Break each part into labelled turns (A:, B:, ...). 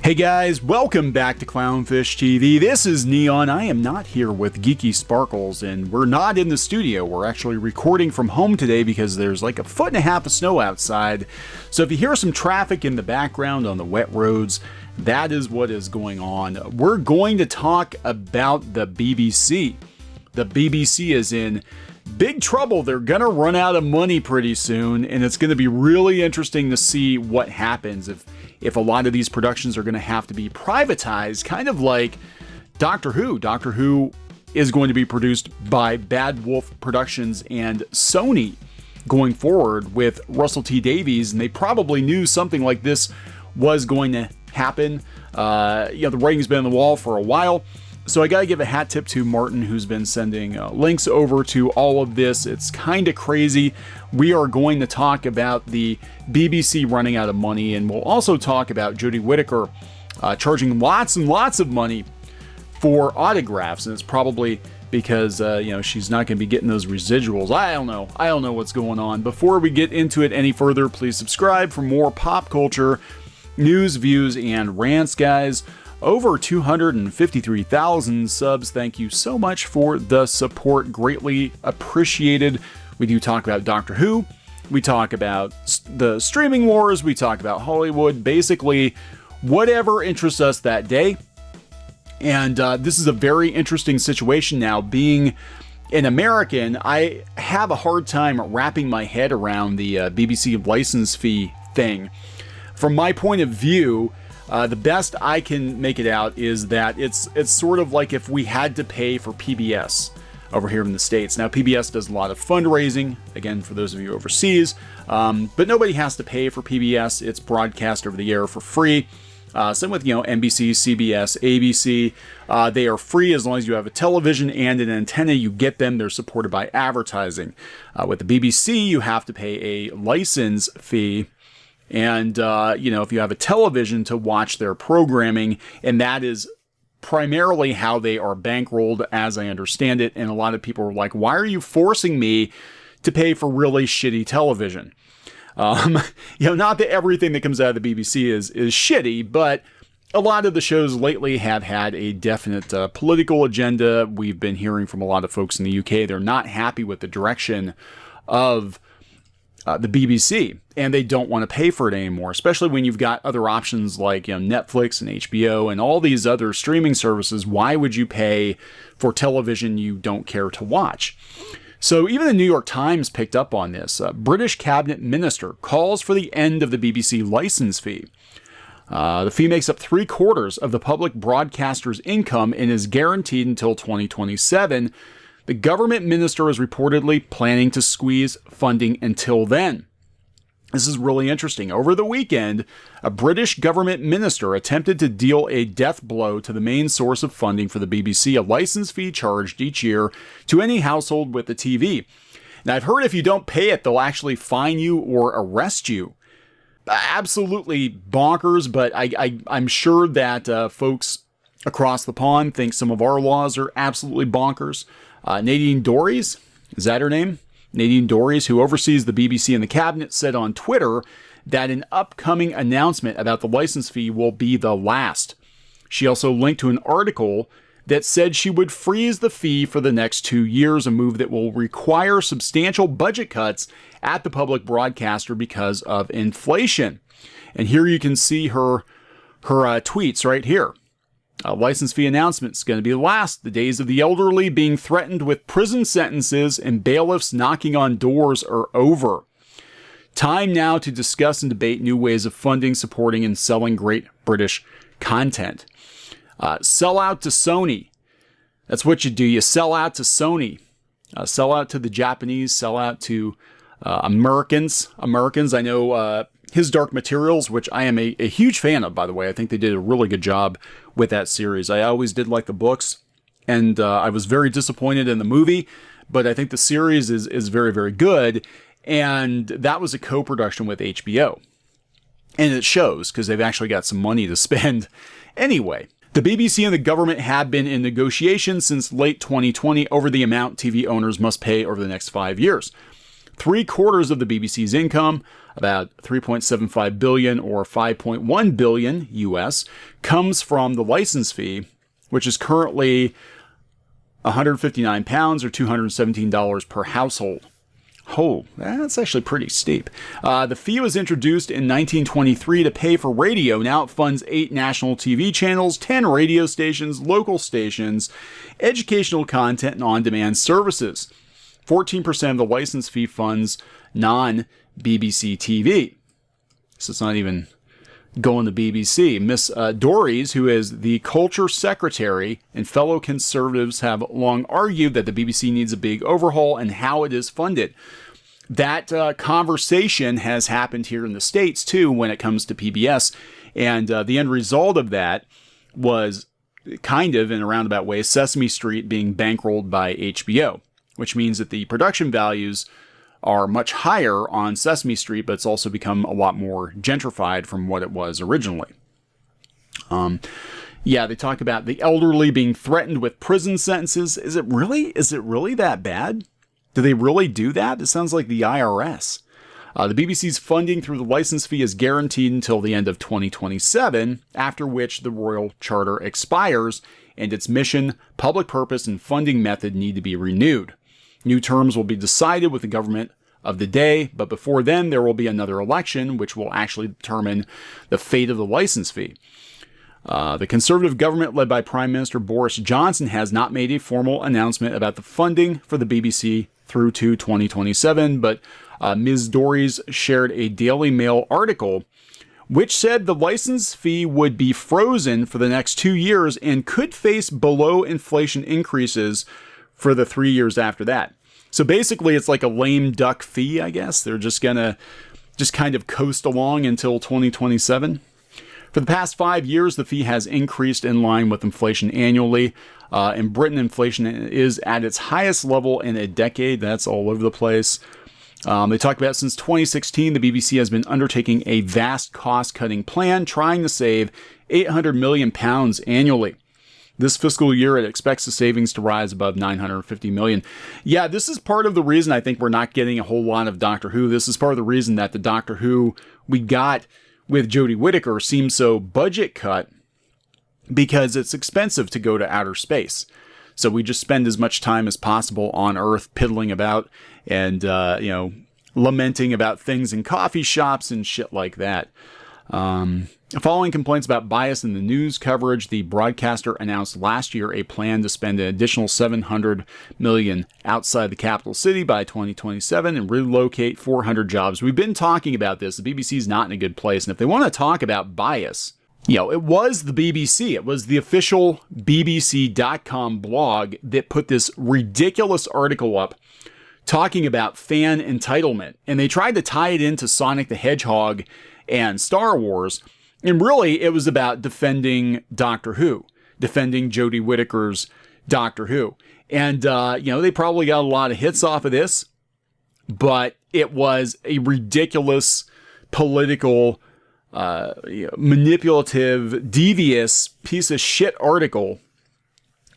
A: Hey guys, welcome back to Clownfish TV. This is Neon. I am not here with Geeky Sparkles, and we're not in the studio. We're actually recording from home today because there's like 1.5 feet of snow outside. So if you hear some traffic in the background on the wet roads, that is what is going on. We're going to talk about the BBC. The BBC is in big trouble. They're gonna run out of money pretty soon, and it's gonna be really interesting to see what happens if a lot of these productions are gonna have to be privatized, kind of like Doctor Who. Doctor Who is going to be produced by Bad Wolf Productions and Sony going forward with Russell T Davies, and they probably knew something like this was going to happen. The writing's been on the wall for a while. So I gotta give a hat tip to Martin, who's been sending links over to all of this. It's kind of crazy. We are going to talk about the BBC running out of money, and we'll also talk about Jodie Whittaker charging lots and lots of money for autographs, and it's probably because she's not going to be getting those residuals. I don't know what's going on. Before we get into it any further, please subscribe for more pop culture news, views, and rants, guys. Over 253,000 subs. Thank you so much for the support. Greatly appreciated. We do talk about Doctor Who. We talk about the streaming wars. We talk about Hollywood. Basically, whatever interests us that day. And this is a very interesting situation now. Being an American, I have a hard time wrapping my head around the BBC license fee thing. From my point of view, the best I can make it out is that it's sort of like if we had to pay for PBS over here in the States. Now, PBS does a lot of fundraising, again, for those of you overseas, but nobody has to pay for PBS. It's broadcast over the air for free. Same with, NBC, CBS, ABC. They are free as long as you have a television and an antenna. You get them. They're supported by advertising. With the BBC, you have to pay a license fee. And, if you have a television to watch their programming, and that is primarily how they are bankrolled, as I understand it. And a lot of people are like, why are you forcing me to pay for really shitty television? Not that everything that comes out of the BBC is shitty, but a lot of the shows lately have had a definite political agenda. We've been hearing from a lot of folks in the UK. They're not happy with the direction of the BBC, and they don't want to pay for it anymore, especially when you've got other options like Netflix and HBO and all these other streaming services. Why would you pay for television you don't care to watch? So even the New York Times picked up on this. A British cabinet minister calls for the end of the BBC license fee. The fee makes up 3/4 of the public broadcaster's income and is guaranteed until 2027. The government minister is reportedly planning to squeeze funding until then. This is really interesting. Over the weekend, a British government minister attempted to deal a death blow to the main source of funding for the BBC, a license fee charged each year to any household with a TV. Now, I've heard if you don't pay it, they'll actually fine you or arrest you. Absolutely bonkers, but I'm sure that folks across the pond think some of our laws are absolutely bonkers. Nadine Dorries, is that her name? Nadine Dorries, who oversees the BBC and the cabinet, said on Twitter that an upcoming announcement about the license fee will be the last. She also linked to an article that said she would freeze the fee for the next 2 years, a move that will require substantial budget cuts at the public broadcaster because of inflation. And here you can see her tweets right here. A license fee announcement is going to be the last. The days of the elderly being threatened with prison sentences and bailiffs knocking on doors are over. Time now to discuss and debate new ways of funding, supporting, and selling great British content. Sell out to Sony. That's what you do. You sell out to Sony. Sell out to the Japanese. Sell out to Americans. I know His Dark Materials, which I am a huge fan of, by the way. I think they did a really good job with that series. I always did like the books, and I was very disappointed in the movie, but I think the series is very, very good, and that was a co-production with HBO. And it shows, because they've actually got some money to spend anyway. The BBC and the government have been in negotiations since late 2020 over the amount TV owners must pay over the next 5 years. 3/4 of the BBC's income, about 3.75 billion or 5.1 billion US, comes from the license fee, which is currently £159 or $217 per household. Oh, that's actually pretty steep. The fee was introduced in 1923 to pay for radio. Now it funds 8 national TV channels, 10 radio stations, local stations, educational content, and on-demand services. 14% of the license fee funds non-BBC TV. So it's not even going to BBC. Miss Dorries, who is the culture secretary, and fellow conservatives have long argued that the BBC needs a big overhaul and how it is funded. That conversation has happened here in the States, too, when it comes to PBS. And the end result of that was kind of, in a roundabout way, Sesame Street being bankrolled by HBO, which means that the production values are much higher on Sesame Street, but it's also become a lot more gentrified from what it was originally. Yeah, they talk about the elderly being threatened with prison sentences. Is it really that bad? Do they really do that? It sounds like the IRS. The BBC's funding through the license fee is guaranteed until the end of 2027, after which the Royal Charter expires and its mission, public purpose, and funding method need to be renewed. New terms will be decided with the government of the day, but before then there will be another election which will actually determine the fate of the license fee. The Conservative government led by Prime Minister Boris Johnson has not made a formal announcement about the funding for the BBC through to 2027, but Ms. Dorries shared a Daily Mail article which said the license fee would be frozen for the next 2 years and could face below inflation increases for the 3 years after that. So basically it's like a lame duck fee, I guess. They're just gonna kind of coast along until 2027. For the past 5 years, the fee has increased in line with inflation annually. In Britain, inflation is at its highest level in a decade. That's all over the place. They talk about since 2016, the BBC has been undertaking a vast cost-cutting plan, trying to save £800 million annually. This fiscal year, it expects the savings to rise above $950 million. Yeah, this is part of the reason I think we're not getting a whole lot of Doctor Who. This is part of the reason that the Doctor Who we got with Jodie Whittaker seems so budget cut, because it's expensive to go to outer space. So we just spend as much time as possible on Earth piddling about and, lamenting about things in coffee shops and shit like that. Following complaints about bias in the news coverage, the broadcaster announced last year a plan to spend an additional $700 million outside the capital city by 2027 and relocate 400 jobs. We've been talking about this. The BBC's not in a good place. And if they want to talk about bias, it was the BBC. It was the official BBC.com blog that put this ridiculous article up talking about fan entitlement. And they tried to tie it into Sonic the Hedgehog and Star Wars. And really, it was about defending Doctor Who, defending Jodie Whittaker's Doctor Who. And, they probably got a lot of hits off of this, but it was a ridiculous political, manipulative, devious piece of shit article.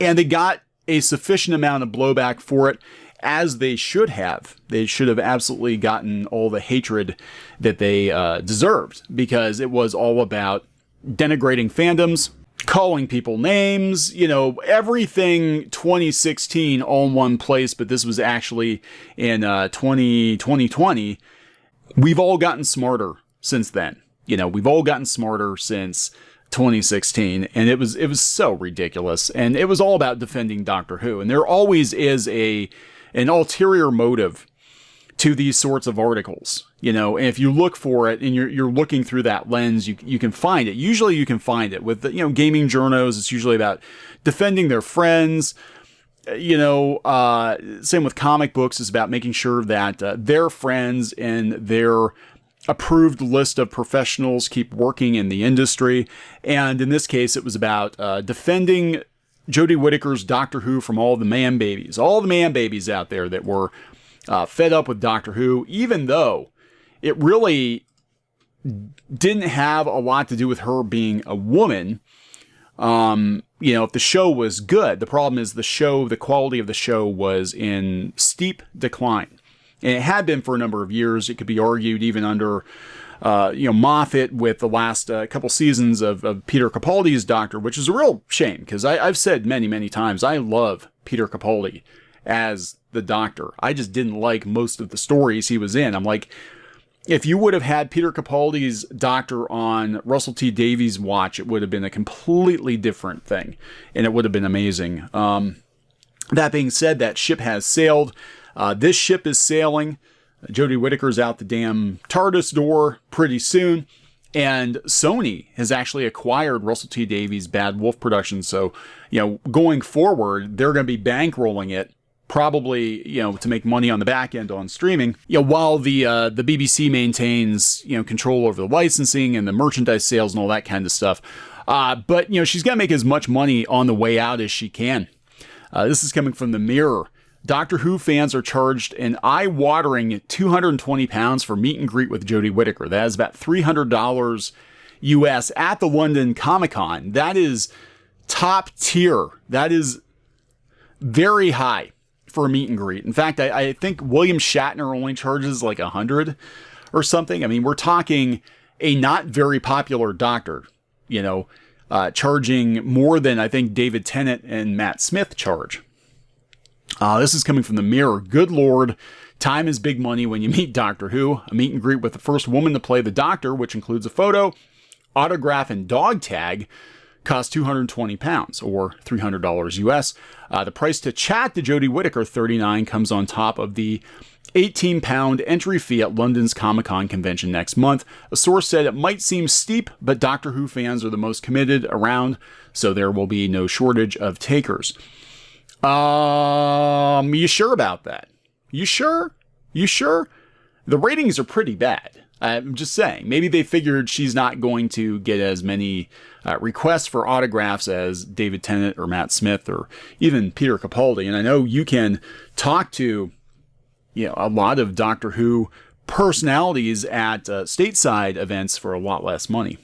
A: And they got a sufficient amount of blowback for it, as they should have. They should have absolutely gotten all the hatred that they deserved, because it was all about denigrating fandoms, calling people names, everything 2016 all in one place, but this was actually in 2020. We've all gotten smarter since then. We've all gotten smarter since 2016, and it was so ridiculous. And it was all about defending Doctor Who. And there always is an ulterior motive to these sorts of articles, and if you look for it and you're looking through that lens, you can find it. Usually you can find it with gaming journos. It's usually about defending their friends. Same with comic books. It's about making sure that their friends and their approved list of professionals keep working in the industry. And in this case, it was about defending Jodie Whittaker's Doctor Who from all the man babies out there that were fed up with Doctor Who, even though it really didn't have a lot to do with her being a woman. If the show was good, the problem is the quality of the show was in steep decline. And it had been for a number of years. It could be argued even under Moffat with the last couple seasons of Peter Capaldi's Doctor, which is a real shame because I've said many, many times I love Peter Capaldi as the Doctor. I just didn't like most of the stories he was in. I'm like, if you would have had Peter Capaldi's Doctor on Russell T Davies' watch, it would have been a completely different thing, and it would have been amazing. That being said, that ship has sailed. This ship is sailing. Jodie Whittaker's out the damn TARDIS door pretty soon. And Sony has actually acquired Russell T Davies' Bad Wolf Productions. So, going forward, they're going to be bankrolling it, probably, to make money on the back end on streaming. While the BBC maintains, control over the licensing and the merchandise sales and all that kind of stuff. But, she's got to make as much money on the way out as she can. This is coming from the Mirror. Doctor Who fans are charged an eye-watering £220 for meet and greet with Jodie Whittaker. That is about $300 US at the London Comic-Con. That is top tier. That is very high for a meet and greet. In fact, I think William Shatner only charges like $100 or something. I mean, we're talking a not very popular Doctor, charging more than I think David Tennant and Matt Smith charge. This is coming from the Mirror. Good Lord, time is big money when you meet Doctor Who. A meet and greet with the first woman to play the Doctor, which includes a photo, autograph, and dog tag, costs £220 or $300 US. The price to chat to Jodie Whittaker, $39, comes on top of the £18 entry fee at London's Comic-Con convention next month. A source said it might seem steep, but Doctor Who fans are the most committed around, so there will be no shortage of takers. You sure about that? You sure? The ratings are pretty bad. I'm just saying. Maybe they figured she's not going to get as many requests for autographs as David Tennant or Matt Smith or even Peter Capaldi. And I know you can talk to, a lot of Doctor Who personalities at stateside events for a lot less money.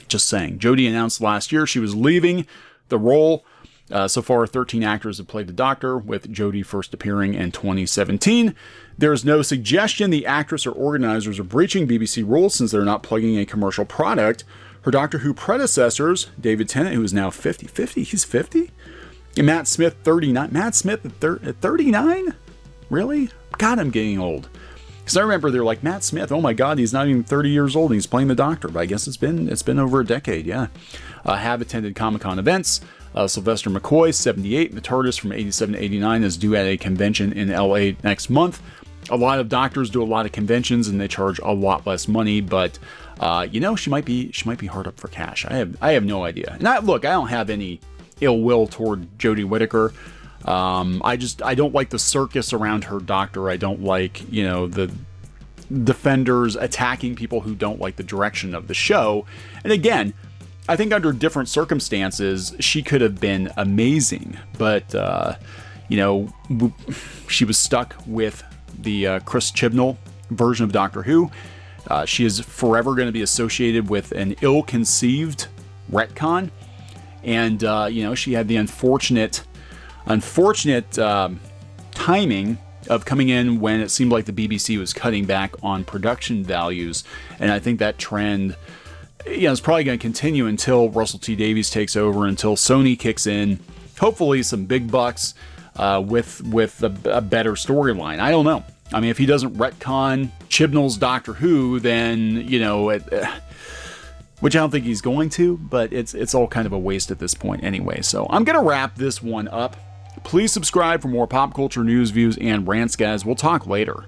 A: Just saying. Jodie announced last year she was leaving the role. So far, 13 actors have played the Doctor, with Jodie first appearing in 2017. There is no suggestion the actress or organizers are breaching BBC rules since they're not plugging a commercial product. Her Doctor Who predecessors, David Tennant, who is now 50, he's 50? And Matt Smith, 39. Matt Smith at 39? Really? God, I'm getting old. Because I remember they're like, Matt Smith, oh my God, he's not even 30 years old and he's playing the Doctor. But I guess it's been over a decade, yeah. Have attended Comic-Con events. Sylvester McCoy, 78, the TARDIS from 87 to 89 is due at a convention in LA next month. A lot of doctors do a lot of conventions and they charge a lot less money, but she might be hard up for cash. I have no idea. And I don't have any ill will toward Jodie Whittaker. I don't like the circus around her Doctor. I don't like, the defenders attacking people who don't like the direction of the show. And again, I think under different circumstances, she could have been amazing, but, she was stuck with the Chris Chibnall version of Doctor Who. She is forever going to be associated with an ill-conceived retcon, and, she had the unfortunate timing of coming in when it seemed like the BBC was cutting back on production values, and I think that trend it's probably going to continue until Russell T Davies takes over, until Sony kicks in, hopefully some big bucks with a better storyline. I don't know. I mean, if he doesn't retcon Chibnall's Doctor Who, then, which I don't think he's going to, but it's all kind of a waste at this point anyway. So I'm going to wrap this one up. Please subscribe for more pop culture news, views, and rants, guys. We'll talk later.